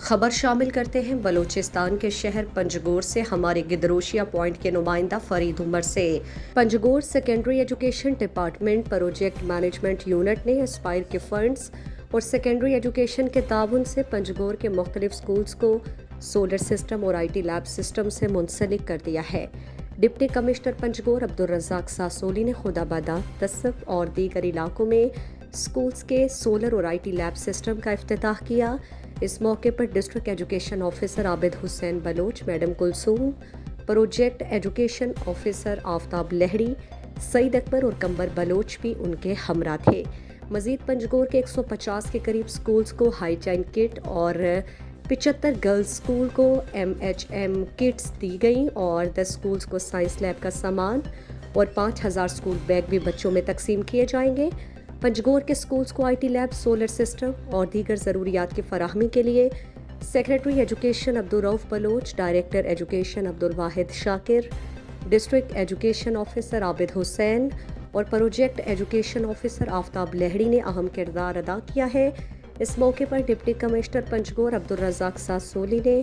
خبر شامل کرتے ہیں بلوچستان کے شہر پنجگور سے ہمارے گدروشیا پوائنٹ کے نمائندہ فرید عمر سے۔ Panjgur secondary education department project management unit نے اسپائر کے فنڈز اور سیکنڈری ایجوکیشن کے تعاون سے پنجگور کے مختلف سکولز کو سولر سسٹم اور IT لیب سسٹم سے منسلک کر دیا ہے۔ ڈپٹی کمشنر پنجگور عبدالرزاق ساسولی نے خدابادہ، تصف اور دیگر علاقوں میں سکولز کے سولر اور IT لیب سسٹم کا افتتاح کیا۔ اس موقع پر district education officer Abid Hussain Baloch, madam Kulsoom, project education officer Aftab Lehri, Saeed Akbar اور کمبر بلوچ بھی ان کے ہمراہ تھے۔ مزید پنجگور کے 150 کے قریب سکولز کو ہائیجین کٹ اور 75 گرلز سکول کو MHM کٹس دی گئیں اور 10 سکولز کو سائنس لیب کا سامان اور 5000 سکول بیگ بھی بچوں میں تقسیم کیے جائیں گے۔ پنجگور کے سکولز کو IT لیب، سولر سسٹم اور دیگر ضروریات کی فراہمی کے لیے secretary education Abdul Rauf Baloch, director education Abdul Wahid Shakir, district education officer Abid Hussain اور project education officer Aftab Lehri نے اہم کردار ادا کیا ہے۔ اس موقع پر ڈپٹی کمشنر پنجگور عبدالرزاق ساسولی نے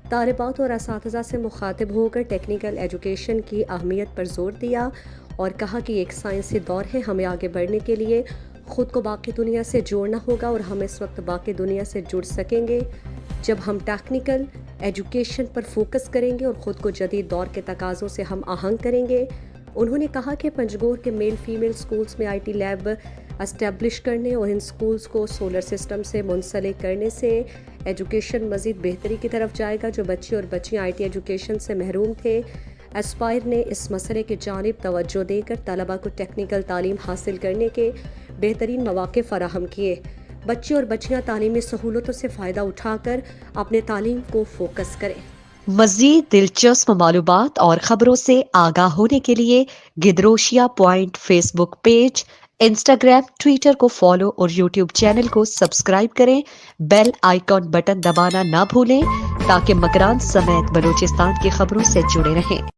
طالبات اور اساتذہ سے مخاطب ہو کر ٹیکنیکل ایجوکیشن کی اہمیت پر زور دیا اور کہا کہ ایک سائنسی دور ہے، ہمیں آگے بڑھنے کے لیے خود کو باقی دنیا سے جوڑنا ہوگا اور ہم اس وقت باقی دنیا سے جڑ سکیں گے جب ہم ٹیکنیکل ایجوکیشن پر فوکس کریں گے اور خود کو جدید دور کے تقاضوں سے ہم آہنگ کریں گے۔ انہوں نے کہا کہ پنجگور کے میل فیمیل سکولز میں IT لیب اسٹیبلش کرنے اور ان سکولز کو سولر سسٹم سے منسلک کرنے سے ایجوکیشن مزید بہتری کی طرف جائے گا۔ جو بچے اور بچیاں IT ایجوکیشن سے محروم تھے، اسپائر نے اس مسئلے کی جانب توجہ دے کر طلباء کو ٹیکنیکل تعلیم حاصل کرنے کے بہترین مواقع فراہم کیے۔ بچے اور بچیاں تعلیمی سہولتوں سے فائدہ اٹھا کر اپنے تعلیم کو فوکس کریں۔ مزید دلچسپ معلومات اور خبروں سے آگاہ ہونے کے لیے Gedrosia point Facebook page, Instagram, Twitter کو فالو اور YouTube چینل کو سبسکرائب کریں۔ بیل آئیکن بٹن دبانا نہ بھولیں تاکہ مکران سمیت بلوچستان کی خبروں سے جڑے رہیں۔